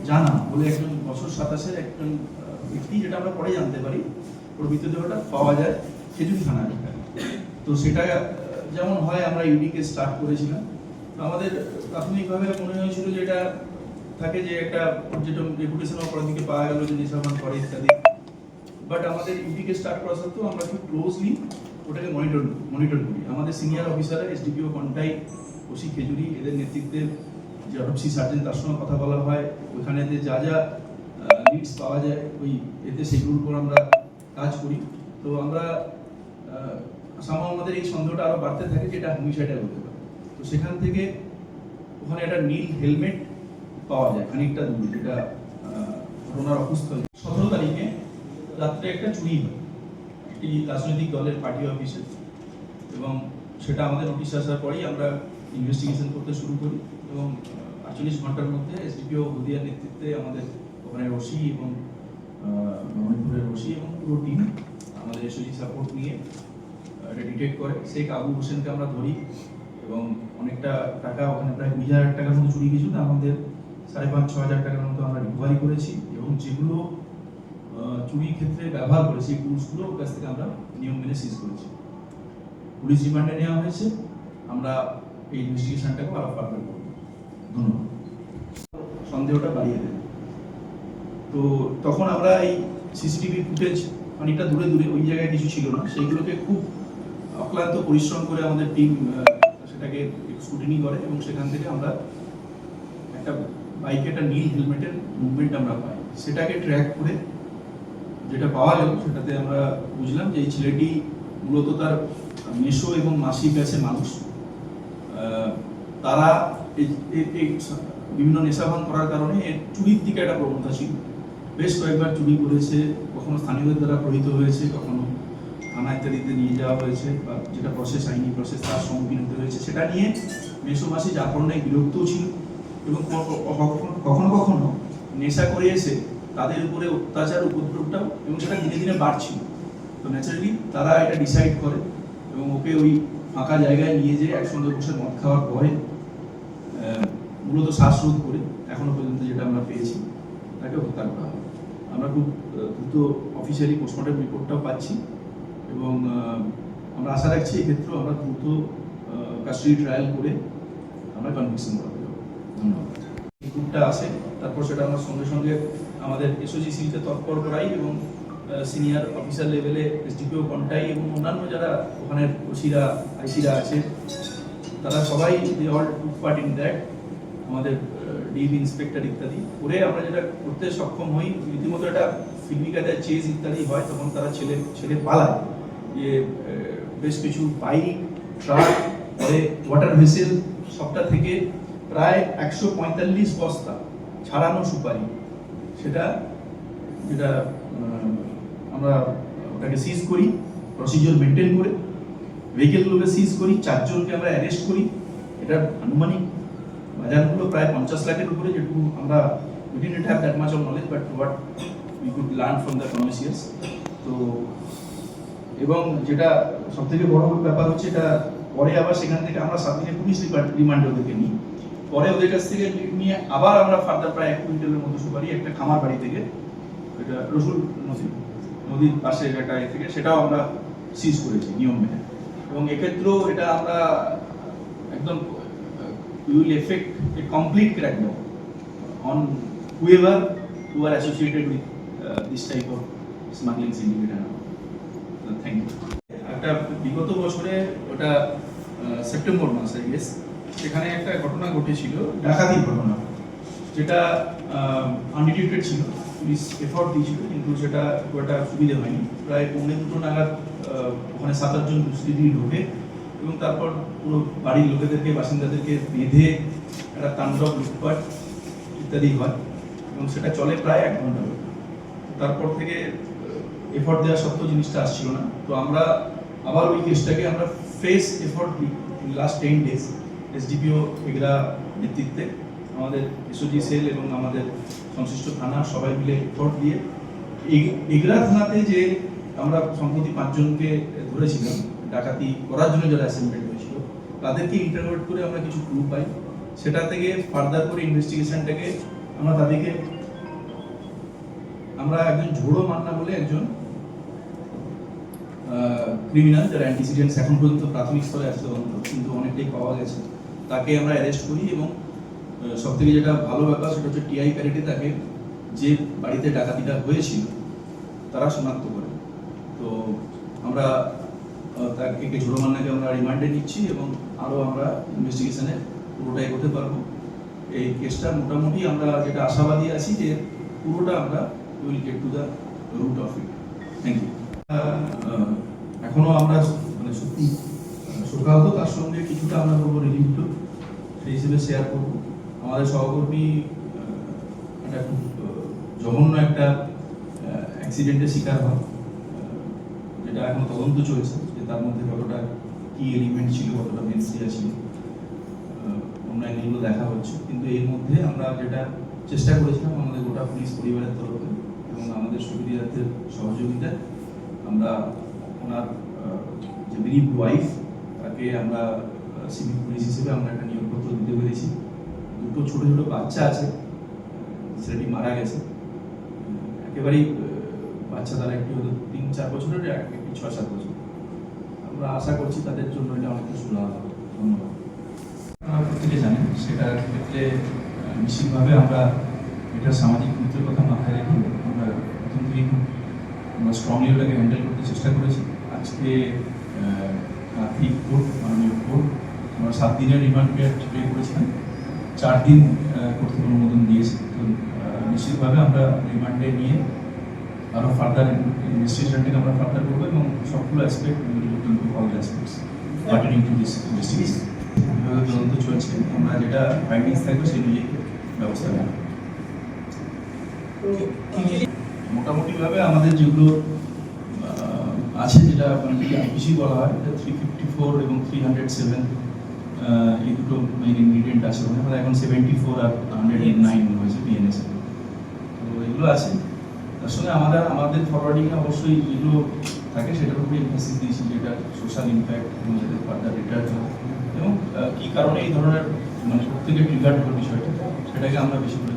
জানা বলে একজন বছর 27-এর একজন ব্যক্তি, যেটা আমরা পরে জানতে পারি, ওর মৃতদেহটা পাওয়া যায় খেজুরি থানা এলাকায়। তো সেটা যেমন হয় আমরা ইউডিকে স্টার্ট করেছিলাম। তো আমাদের প্রাথমিকভাবে মনে হয়েছিল যে এটা থাকে যে একটা যেটা রেপুটেশন অপরাধীকে পাওয়া গেল যে নেশাভান করে ইত্যাদি। বাট আমাদের ইউডিকে স্টার্ট করা সত্ত্বেও আমরা খুব ক্লোজলি ওটাকে মনিটর করি। আমাদের সিনিয়র অফিসাররা এসডিপিও কন্টাই, ওসি খেজুরি, এদের নেতৃত্বে যে অটোপসি সার্জন, তার সঙ্গে কথা বলা হয়। ওইখানেতে যা যা লিডস পাওয়া যায় ওই এতে সেগুলোর উপর আমরা কাজ করি। তো আমরা আমাদের এই সন্দেহটা আরো বাড়তে থাকে যে এটা হোমিসাইডাল হতে পারে। তো সেখান থেকে ওখানে একটা নীল হেলমেট পাওয়া যায় খানিকটা দূরে, যেটা ঘটনার অবস্থা। 17 তারিখে রাত্রে একটা চুরি হয় একটি রাজনৈতিক দলের পার্টি অফিসে, এবং সেটা আমাদের নোটিশ আসার পরেই আমরা ইনভেস্টিগেশন করতে শুরু করি। এবং 48 ঘন্টার মধ্যে এসডিপিও হলদিয়ার নেতৃত্বে আমাদের ওখানে ওসি এবং মণিপুরের ওসি এবং পুরো টিম আমাদের এসওজি সাপোর্ট নিয়ে এটা ডিটেক্ট করে। শেখ আবু হোসেনকে আমরা ধরি এবং অনেকটা টাকা, ওখানে প্রায় 20,000 টাকার মতো চুরি গেছিল, আমাদের 5,500-6,000 টাকার মতো আমরা রিকভারি করেছি। এবং যেগুলো চুরির ক্ষেত্রে ব্যবহার করেছি এই টুলসগুলো ওর কাছ থেকে আমরা নিয়ম মেনে সিজ করেছি। পুলিশ রিমান্ডে নেওয়া হয়েছে। আমরা এই ইনভেস্টিগেশনটাকে আরো ফার্দার করব। ধন্যবাদ। সন্দেহটা বাড়িয়ে দেবে। তো তখন আমরা এই সিসিটিভি ফুটেজ অনেকটা দূরে দূরে, ওই জায়গায় কিছু ছিল না, সেইগুলোকে খুব অক্লান্ত পরিশ্রম করে আমাদের টিম সেটাকে স্ক্রুটিনি করে এবং সেখান থেকে আমরা একটা বাইকে একটা নীল হেলমেটের মুভমেন্ট আমরা পাই। সেটাকে ট্র্যাক করে যেটা পাওয়া গেল সেটাতে আমরা বুঝলাম যে এই ছেলেটি মূলত তার মেসো এবং মাসির কাছে মানুষ। তারা বিভিন্ন নেশাভান করার কারণে এর চুরির দিকে একটা প্রবণতা ছিল। বেশ কয়েকবার চুরি করেছে, কখনো স্থানীয়দের দ্বারা প্রহিত হয়েছে, কখনো থানা ইত্যাদিতে নিয়ে যাওয়া হয়েছে, বা যেটা প্রসেস, আইনি প্রসেস, তার সম্মুখীন হতে হয়েছে। সেটা নিয়ে মেসো মাসি যার কারণে বিরক্তও ছিল এবং কখনো কখনো নেশা করে এসে তাদের উপরে অত্যাচার, উপদ্রবটাও, এবং সেটা দিনে দিনে বাড়ছিল। তো ন্যাচারালি তারা এটা ডিসাইড করে এবং ওকে ওই ফাঁকা জায়গায় নিয়ে যেয়ে একসঙ্গে বসে মদ খাওয়ার পরে মূলত শ্বাসরোধ করে এখনো পর্যন্ত যেটা আমরা পেয়েছি তাকে হত্যা করা হয়। আমরা খুব দ্রুত অফিসিয়ালি পোস্টমর্টম রিপোর্টটাও পাচ্ছি এবং আমরা আশা রাখছি এক্ষেত্রেও আমরা দ্রুত কাস্টাডি ট্রায়াল করে আমরা কনভিকশন করাতে পারবো। ধন্যবাদ। গ্রুপটা আসে, তারপর সেটা আমরা সঙ্গে সঙ্গে আমাদের এসওজি সিলকে তৎপর করাই এবং সিনিয়র অফিসার লেভেলে এসডিপিও কন্টাই এবং অন্যান্য যারা ওখানে ওসিরা, আইসিরা আছে, তারা সবাই they all took part in that. আমাদের ডিএবি ইন্সপেক্টর ইত্যাদি করে আমরা যেটা করতে সক্ষম হই, রীতিমতো একটা ফিল্মিকাতে চেজ ইত্যাদি হয়, তখন তারা ছেলে পালায়। যে বেশ কিছু বাইক, ট্রাক, পরে ওয়াটার ভেসেল, সবটা থেকে প্রায় 145 বস্তা ছাড়ানো সুপারি, সেটা যেটা আমরা ওটাকে সিজ করি প্রসিজিওর মেনটেন করে। ভেহিকেলগুলোকে সিজ করি, 4 জনকে আমরা অ্যারেস্ট করি। এটা আনুমানিক বাজার মূল্য প্রায় 50 লাখের উপরে, যেটুকু আমরা we didn't have that much of knowledge but what we could learn from the connoisseurs। তো এবং যেটা সবথেকে বড় ব্যাপার হচ্ছে, এটা পরে আবার সেখান থেকে আমরা 7 দিনের পুলিশ রিমান্ডে ওদেরকে নিই। পরে ওদের কাছ থেকে নিয়ে আবার আমরা ফার্দার প্রায় 1 কুইন্টালের মতো সুপারি একটা খামার বাড়ি থেকে, এটা রসুল নদীর পাশে একটা থেকে, সেটাও আমরা সিজ করেছি নিয়ম মেনে। এবং এক্ষেত্রেও এটা আমরা একদম we will effect a complete crackdown on whoever who are associated with this type of smuggling syndicate. Thank you. একটা বিগত বছরে ওটা সেপ্টেম্বর মাস আই গেস, সেখানে একটা ঘটনা ঘটেছিল, ডাকাতির ঘটনা, যেটা আনডিটেক্টেড ছিল। পুলিশ এফোর্ট দিয়েছিল কিন্তু সেটা খুব একটা সুবিধে হয়নি। প্রায় 2:45 নাগাদ ওখানে 7-8 জন দুষ্কৃতী ঢোকে এবং তারপর পুরো বাড়ির লোকেদেরকে, বাসিন্দাদেরকে বেঁধে একটা তাণ্ডব, লুটপাট ইত্যাদি হয় এবং সেটা চলে প্রায় 1 ঘন্টা। তারপর থেকে এফোর্ট দেওয়া সত্ত্বেও জিনিসটা আসছিল না। তো আমরা আবার ওই কেসটাকে আমরা ফ্রেশ এফোর্ট দিই লাস্ট 10 ডেজ এসডিপিও এগরা নেতৃত্বে, আমাদের এসওজি সেল এবং আমাদের সংশ্লিষ্ট থানা সবাই মিলে এফোর্ট দিয়ে এগরা থানাতে যে আমরা সম্প্রতি 5 জনকে ধরেছিলাম ডাকাতি করার জন্য যারা অ্যাসেম্বলি হয়েছিল, তাদেরকে ইন্টারোগেট করে আমরা কিছু ক্লু পাই। সেটা থেকে ফার্দার করে ইনভেস্টিগেশনটাকে আমরা তাদেরকে আমরা একজন ঝোড়ো মান্না বলে একজন ক্রিমিনাল, যার অ্যান্টিসিডেন্টস এখন পর্যন্ত প্রাথমিক স্তরে আছে তদন্ত, কিন্তু অনেকটাই পাওয়া গেছে, তাকে আমরা অ্যারেস্ট করি। এবং সব থেকে যেটা ভালো ব্যাপার সেটা হচ্ছে টিআই প্যারেডে তাকে যে বাড়িতে ডাকাতিটা হয়েছিল তারা শনাক্ত করে। তো আমরা তাকে ঝোড়ো মান্নাকে আমরা রিমান্ডে নিচ্ছি এবং আরও আমরা ইনভেস্টিগেশনে পুরোটাই করতে পারবো। এই কেসটা মোটামুটি আমরা যেটা আশাবাদী আছি যে পুরোটা আমরা will get to the root of it. Thank you. এখনো আমরা মানে সত্যি শোকাহত, তার সঙ্গে কিছুটা আমরা বলবো রিলিফড সেই হিসেবে শেয়ার করবো। আমাদের সহকর্মী একটা খুব জঘন্য একটা অ্যাক্সিডেন্টের শিকার হয়, যেটা এখন তদন্ত চলছে যে তার মধ্যে কতটা কি এলিমেন্ট ছিল, কতটা মেনসিয়া ছিল, অনলাইনে এগুলো দেখা হচ্ছে। কিন্তু এর মধ্যে আমরা যেটা চেষ্টা করেছিলাম আমাদের গোটা পুলিশ পরিবারের তরফে এবং আমাদের সুবিধার্থের সহযোগিতায় আমরা ওনার যে বিরিফ ওয়াইফ তাকে আমরা সিভিক পুলিশ হিসেবে আমরা একটা নিয়োগপত্র দিতে পেরেছি। দুটো ছোট ছোট বাচ্চা আছে, ছেলেটি মারা গেছে, একেবারেই বাচ্চা, তারা একটি হয়তো 3-4 বছরের, একটি 6-7 বছর। আমরা আশা করছি তাদের জন্য এটা অনেকটা সুরাহা হবে। ধন্যবাদ। আপনারা প্রত্যেকে জানেন, সেটার ক্ষেত্রে নিশ্চিতভাবে আমরা এটা সামাজিক মিত্রের কথা মাথায় রেখে আমরা প্রথম থেকেই আমরা স্ট্রংলি ওটাকে হ্যান্ডেল করতে চেষ্টা করেছি। আজকে আর্থিক কোর্ট, মাননীয় কোর্ট, আমরা 7 দিনের রিমান্ড পিরিয়ড পে করেছিলাম, 4 দিন করতে অনুমোদন দিয়েছে। তো নিশ্চিতভাবে আমরা রিমান্ডে নিয়ে আরও ফার্দার ইনভেস্টিগেশনটাকে আমরা ফার্দার করবো এবং সবগুলো aspect all aspects pertaining to this investigation বিভাগের তদন্ত চলছে। আমরা যেটা ফাইন্ডিংস থাকবে সেই নিয়ে ব্যবস্থা নেব। মোটামুটিভাবে আমাদের যেগুলো আছে, যেটা মানে বেশি বলা হয়, 354 এবং 307 এই দুটো মেইন ইনগ্রিডিয়েন্ট আছে। আমরা এখন 74 আর 109 হয়েছে বিএনএস। তো এগুলো আছে, তার সঙ্গে আমাদের ফরওয়ার্ডিংয়ে অবশ্যই যেগুলো থাকে সেটার উপরে এমফাসিস দিয়েছি, যেটা সোশ্যাল ইম্প্যাক্ট এবং যাতে ফার্দার রিটার্ন হয় এবং কী কারণে এই ধরনের মানে প্রত্যেকে ট্রিগার্ড হওয়ার বিষয়টা, সেটাকে আমরা বেশি করে